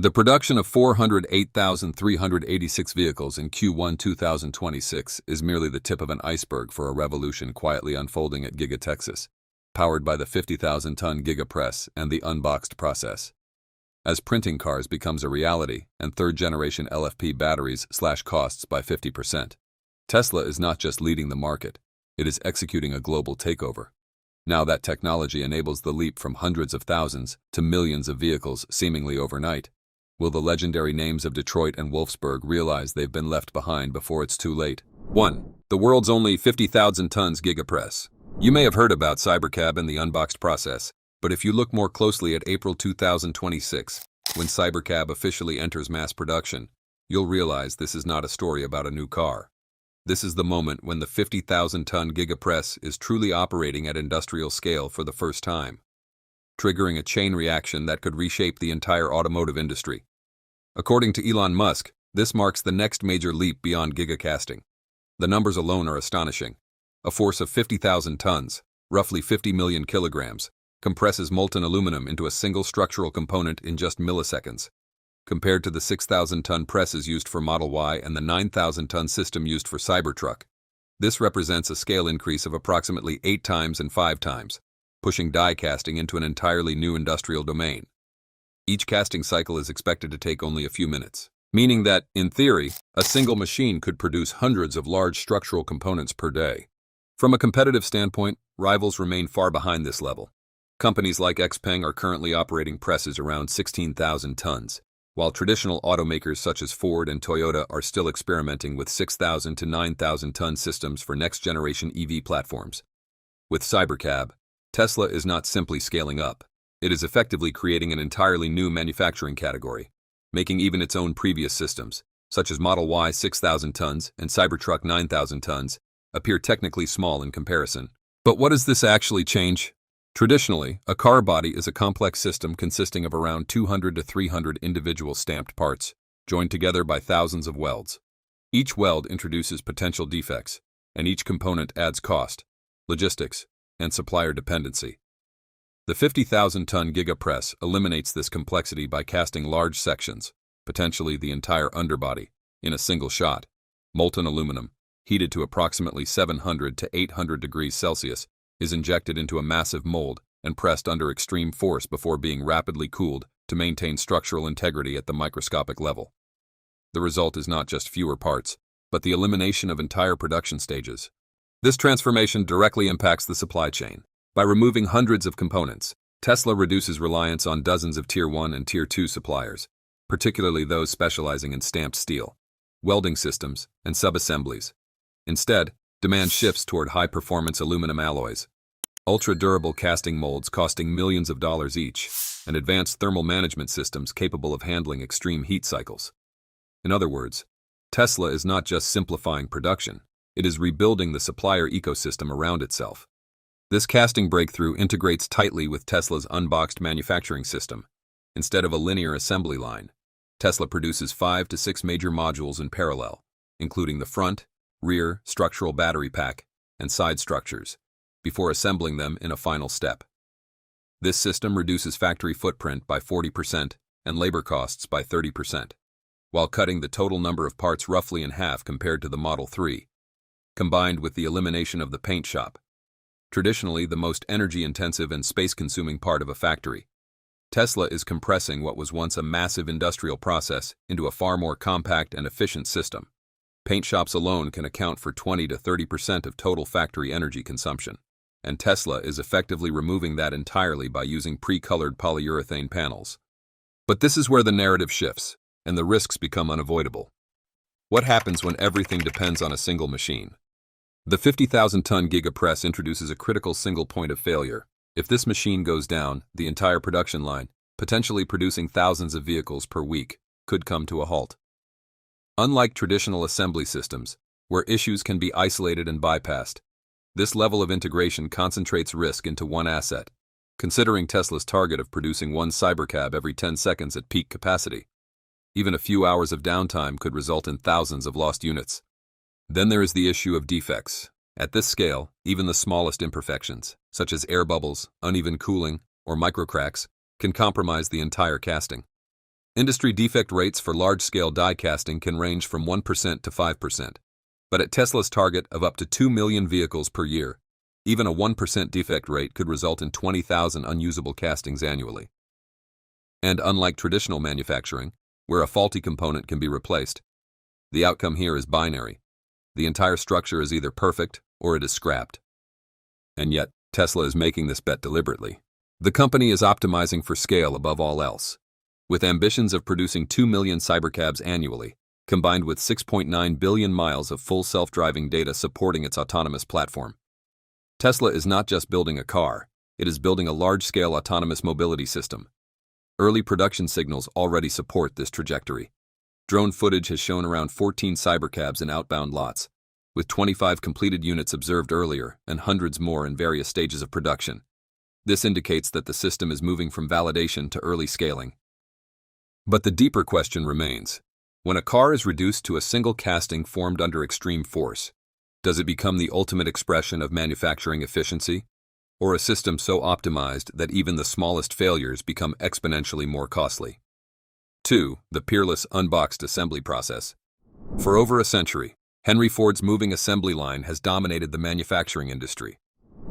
The production of 408,386 vehicles in Q1 2026 is merely the tip of an iceberg for a revolution quietly unfolding at Giga Texas, powered by the 50,000-ton Giga Press and the Unboxed process. As printing cars becomes a reality and third-generation LFP batteries slash costs by 50%, Tesla is not just leading the market, it is executing a global takeover. Now that technology enables the leap from hundreds of thousands to millions of vehicles seemingly overnight. Will the legendary names of Detroit and Wolfsburg realize they've been left behind before it's too late? 1. The world's only 50,000 tons Giga Press. You may have heard about Cybercab and the Unboxed process, but if you look more closely at April 2026, when Cybercab officially enters mass production, you'll realize this is not a story about a new car. This is the moment when the 50,000-ton Giga Press is truly operating at industrial scale for the first time, triggering a chain reaction that could reshape the entire automotive industry. According to Elon Musk, this marks the next major leap beyond gigacasting. The numbers alone are astonishing. A force of 50,000 tons, roughly 50 million kilograms, compresses molten aluminum into a single structural component in just milliseconds. Compared to the 6,000-ton presses used for Model Y and the 9,000-ton system used for Cybertruck, this represents a scale increase of approximately 8 times and 5 times, pushing die casting into an entirely new industrial domain. Each casting cycle is expected to take only a few minutes, meaning that, in theory, a single machine could produce hundreds of large structural components per day. From a competitive standpoint, rivals remain far behind this level. Companies like XPeng are currently operating presses around 16,000 tons, while traditional automakers such as Ford and Toyota are still experimenting with 6,000 to 9,000 ton systems for next-generation EV platforms. With Cybercab, Tesla is not simply scaling up. It is effectively creating an entirely new manufacturing category, making even its own previous systems, such as Model Y 6,000 tons and Cybertruck 9,000 tons, appear technically small in comparison. But what does this actually change? Traditionally, a car body is a complex system consisting of around 200 to 300 individual stamped parts, joined together by thousands of welds. Each weld introduces potential defects, and each component adds cost, logistics, and supplier dependency. The 50,000-ton Giga Press eliminates this complexity by casting large sections, potentially the entire underbody, in a single shot. Molten aluminum, heated to approximately 700 to 800 degrees Celsius, is injected into a massive mold and pressed under extreme force before being rapidly cooled to maintain structural integrity at the microscopic level. The result is not just fewer parts, but the elimination of entire production stages. This transformation directly impacts the supply chain. By removing hundreds of components, Tesla reduces reliance on dozens of Tier 1 and Tier 2 suppliers, particularly those specializing in stamped steel, welding systems, and subassemblies. Instead, demand shifts toward high-performance aluminum alloys, ultra-durable casting molds costing millions of dollars each, and advanced thermal management systems capable of handling extreme heat cycles. In other words, Tesla is not just simplifying production, it is rebuilding the supplier ecosystem around itself. This casting breakthrough integrates tightly with Tesla's Unboxed manufacturing system. Instead of a linear assembly line, Tesla produces 5 to 6 major modules in parallel, including the front, rear, structural battery pack, and side structures, before assembling them in a final step. This system reduces factory footprint by 40% and labor costs by 30%, while cutting the total number of parts roughly in half compared to the Model 3, combined with the elimination of the paint shop, traditionally the most energy-intensive and space-consuming part of a factory. Tesla is compressing what was once a massive industrial process into a far more compact and efficient system. Paint shops alone can account for 20 to 30% of total factory energy consumption, and Tesla is effectively removing that entirely by using pre-colored polyurethane panels. But this is where the narrative shifts, and the risks become unavoidable. What happens when everything depends on a single machine? The 50,000-ton Giga Press introduces a critical single point of failure. If this machine goes down, the entire production line, potentially producing thousands of vehicles per week, could come to a halt. Unlike traditional assembly systems, where issues can be isolated and bypassed, this level of integration concentrates risk into one asset. Considering Tesla's target of producing one Cybercab every 10 seconds at peak capacity, even a few hours of downtime could result in thousands of lost units. Then there is the issue of defects. At this scale, even the smallest imperfections, such as air bubbles, uneven cooling, or microcracks, can compromise the entire casting. Industry defect rates for large-scale die casting can range from 1% to 5%, but at Tesla's target of up to 2 million vehicles per year, even a 1% defect rate could result in 20,000 unusable castings annually. And unlike traditional manufacturing, where a faulty component can be replaced, the outcome here is binary. The entire structure is either perfect or it is scrapped. And yet, Tesla is making this bet deliberately. The company is optimizing for scale above all else. With ambitions of producing 2 million cybercabs annually, combined with 6.9 billion miles of full self-driving data supporting its autonomous platform, Tesla is not just building a car, it is building a large-scale autonomous mobility system. Early production signals already support this trajectory. Drone footage has shown around 14 cybercabs in outbound lots, with 25 completed units observed earlier and hundreds more in various stages of production. This indicates that the system is moving from validation to early scaling. But the deeper question remains. When a car is reduced to a single casting formed under extreme force, does it become the ultimate expression of manufacturing efficiency, or a system so optimized that even the smallest failures become exponentially more costly? 2. The peerless Unboxed assembly process. For over a century, Henry Ford's moving assembly line has dominated the manufacturing industry.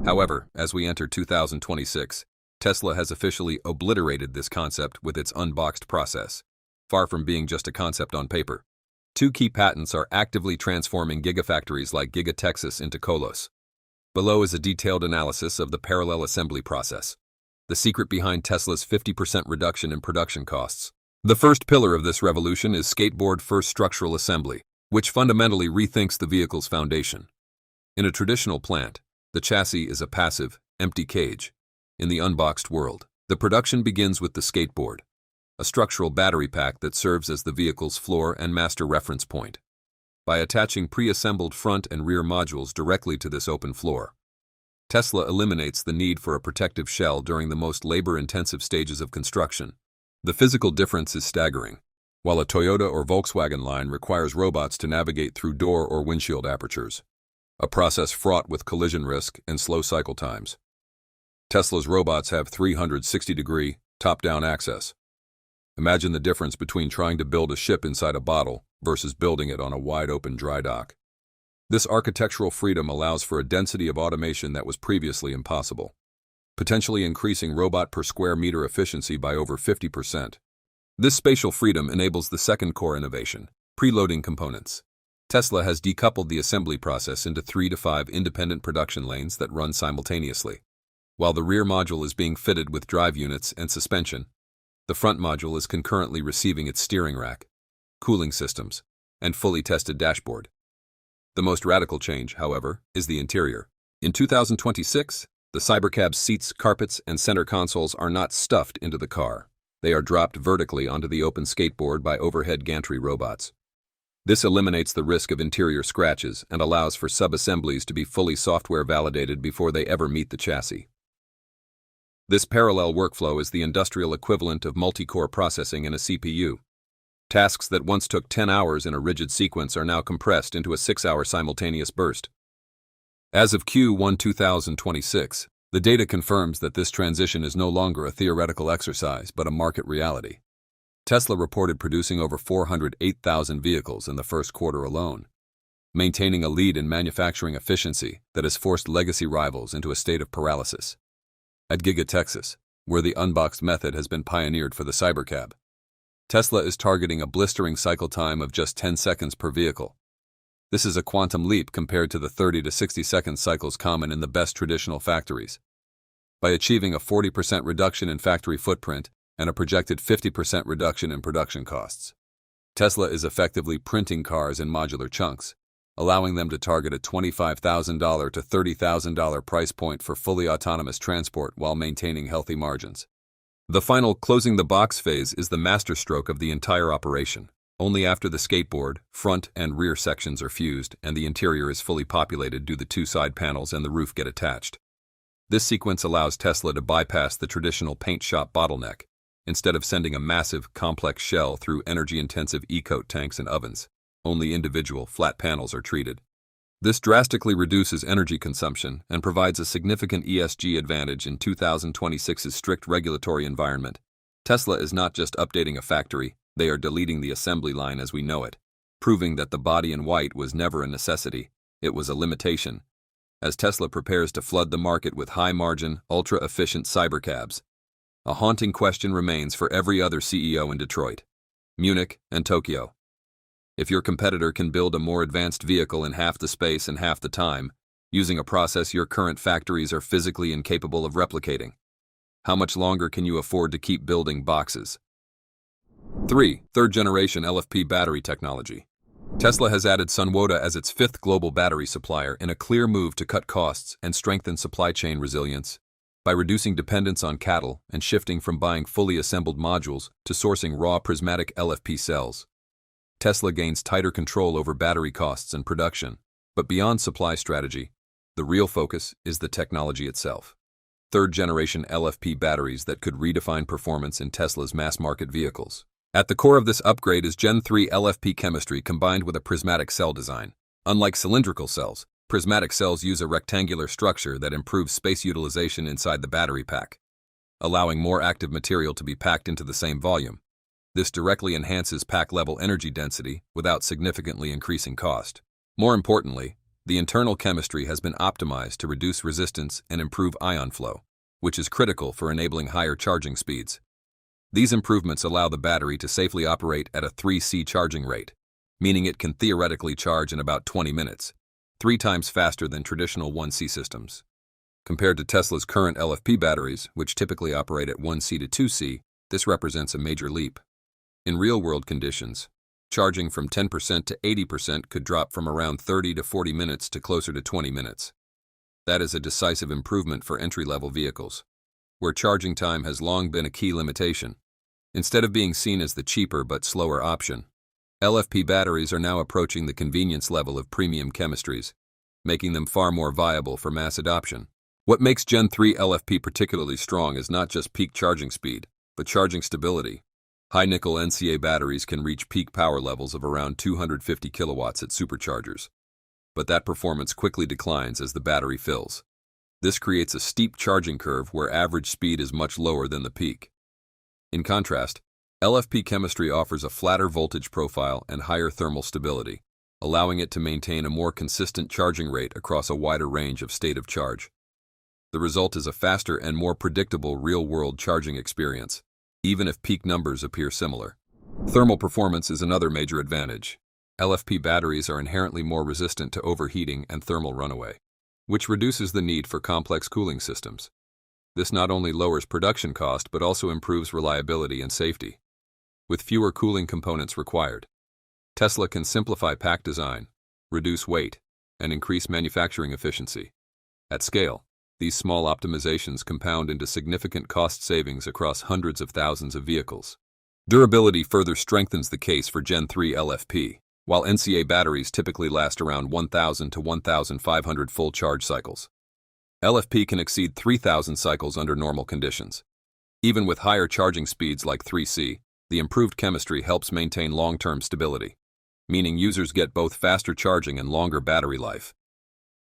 However, as we enter 2026, Tesla has officially obliterated this concept with its Unboxed process, far from being just a concept on paper. 2 key patents are actively transforming gigafactories like Giga Texas into colos. Below is a detailed analysis of the parallel assembly process, the secret behind Tesla's 50% reduction in production costs. The first pillar of this revolution is skateboard-first structural assembly, which fundamentally rethinks the vehicle's foundation. In a traditional plant, the chassis is a passive, empty cage. In the Unboxed world, the production begins with the skateboard, a structural battery pack that serves as the vehicle's floor and master reference point. By attaching pre-assembled front and rear modules directly to this open floor, Tesla eliminates the need for a protective shell during the most labor-intensive stages of construction. The physical difference is staggering. While a Toyota or Volkswagen line requires robots to navigate through door or windshield apertures, a process fraught with collision risk and slow cycle times, Tesla's robots have 360-degree, top-down access. Imagine the difference between trying to build a ship inside a bottle versus building it on a wide-open dry dock. This architectural freedom allows for a density of automation that was previously impossible, potentially increasing robot per square meter efficiency by over 50%. This spatial freedom enables the second core innovation, preloading components. Tesla has decoupled the assembly process into 3 to 5 independent production lanes that run simultaneously. While the rear module is being fitted with drive units and suspension, the front module is concurrently receiving its steering rack, cooling systems, and fully tested dashboard. The most radical change, however, is the interior. In 2026, the Cybercab's seats, carpets, and center consoles are not stuffed into the car. They are dropped vertically onto the open skateboard by overhead gantry robots. This eliminates the risk of interior scratches and allows for sub-assemblies to be fully software validated before they ever meet the chassis. This parallel workflow is the industrial equivalent of multi-core processing in a CPU. Tasks that once took 10 hours in a rigid sequence are now compressed into a 6-hour simultaneous burst. As of Q1 2026, the data confirms that this transition is no longer a theoretical exercise but a market reality. Tesla reported producing over 408,000 vehicles in the first quarter alone, maintaining a lead in manufacturing efficiency that has forced legacy rivals into a state of paralysis. At Giga Texas, where the Unboxed method has been pioneered for the Cybercab, Tesla is targeting a blistering cycle time of just 10 seconds per vehicle. This is a quantum leap compared to the 30 to 60-second cycles common in the best traditional factories. By achieving a 40% reduction in factory footprint and a projected 50% reduction in production costs, Tesla is effectively printing cars in modular chunks, allowing them to target a $25,000 to $30,000 price point for fully autonomous transport while maintaining healthy margins. The final closing the box phase is the masterstroke of the entire operation. Only after the skateboard, front and rear sections are fused and the interior is fully populated do the 2 side panels and the roof get attached. This sequence allows Tesla to bypass the traditional paint shop bottleneck, instead of sending a massive, complex shell through energy-intensive e-coat tanks and ovens. Only individual, flat panels are treated. This drastically reduces energy consumption and provides a significant ESG advantage in 2026's strict regulatory environment. Tesla is not just updating a factory, they are deleting the assembly line as we know it, proving that the body in white was never a necessity, it was a limitation. As Tesla prepares to flood the market with high-margin, ultra-efficient cybercabs, a haunting question remains for every other CEO in Detroit, Munich, and Tokyo. If your competitor can build a more advanced vehicle in half the space and half the time, using a process your current factories are physically incapable of replicating, how much longer can you afford to keep building boxes? 3. Third-generation LFP battery technology. Tesla has added Sunwoda as its fifth global battery supplier in a clear move to cut costs and strengthen supply chain resilience. By reducing dependence on cattle and shifting from buying fully assembled modules to sourcing raw prismatic LFP cells, Tesla gains tighter control over battery costs and production. But beyond supply strategy, the real focus is the technology itself. Third-generation LFP batteries that could redefine performance in Tesla's mass-market vehicles. At the core of this upgrade is Gen 3 LFP chemistry combined with a prismatic cell design. Unlike cylindrical cells, prismatic cells use a rectangular structure that improves space utilization inside the battery pack, allowing more active material to be packed into the same volume. This directly enhances pack-level energy density without significantly increasing cost. More importantly, the internal chemistry has been optimized to reduce resistance and improve ion flow, which is critical for enabling higher charging speeds. These improvements allow the battery to safely operate at a 3C charging rate, meaning it can theoretically charge in about 20 minutes, 3 times faster than traditional 1C systems. Compared to Tesla's current LFP batteries, which typically operate at 1C to 2C, this represents a major leap. In real-world conditions, charging from 10% to 80% could drop from around 30 to 40 minutes to closer to 20 minutes. That is a decisive improvement for entry-level vehicles, where charging time has long been a key limitation. Instead of being seen as the cheaper but slower option, LFP batteries are now approaching the convenience level of premium chemistries, making them far more viable for mass adoption. What makes Gen 3 LFP particularly strong is not just peak charging speed, but charging stability. High-nickel NCA batteries can reach peak power levels of around 250 kilowatts at superchargers, but that performance quickly declines as the battery fills. This creates a steep charging curve where average speed is much lower than the peak. In contrast, LFP chemistry offers a flatter voltage profile and higher thermal stability, allowing it to maintain a more consistent charging rate across a wider range of state of charge. The result is a faster and more predictable real-world charging experience, even if peak numbers appear similar. Thermal performance is another major advantage. LFP batteries are inherently more resistant to overheating and thermal runaway, which reduces the need for complex cooling systems. This not only lowers production cost but also improves reliability and safety. With fewer cooling components required, Tesla can simplify pack design, reduce weight, and increase manufacturing efficiency. At scale, these small optimizations compound into significant cost savings across hundreds of thousands of vehicles. Durability further strengthens the case for Gen 3 LFP. While NCA batteries typically last around 1,000 to 1,500 full charge cycles, LFP can exceed 3,000 cycles under normal conditions. Even with higher charging speeds like 3C, the improved chemistry helps maintain long-term stability, meaning users get both faster charging and longer battery life.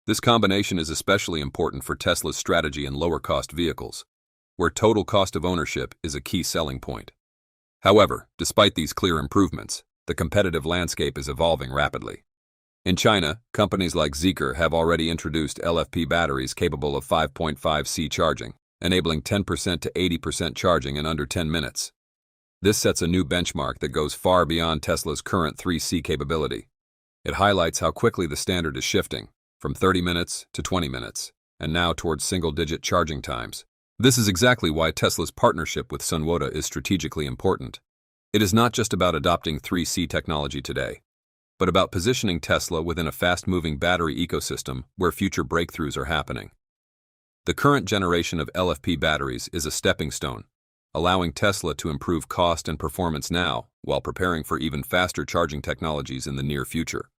This combination is especially important for Tesla's strategy in lower-cost vehicles, where total cost of ownership is a key selling point. However, despite these clear improvements, the competitive landscape is evolving rapidly. In China, companies like Zeekr have already introduced LFP batteries capable of 5.5C charging, enabling 10% to 80% charging in under 10 minutes. This sets a new benchmark that goes far beyond Tesla's current 3C capability. It highlights how quickly the standard is shifting, from 30 minutes to 20 minutes, and now towards single-digit charging times. This is exactly why Tesla's partnership with Sunwoda is strategically important. It is not just about adopting 3C technology today, but about positioning Tesla within a fast-moving battery ecosystem where future breakthroughs are happening. The current generation of LFP batteries is a stepping stone, allowing Tesla to improve cost and performance now while preparing for even faster charging technologies in the near future.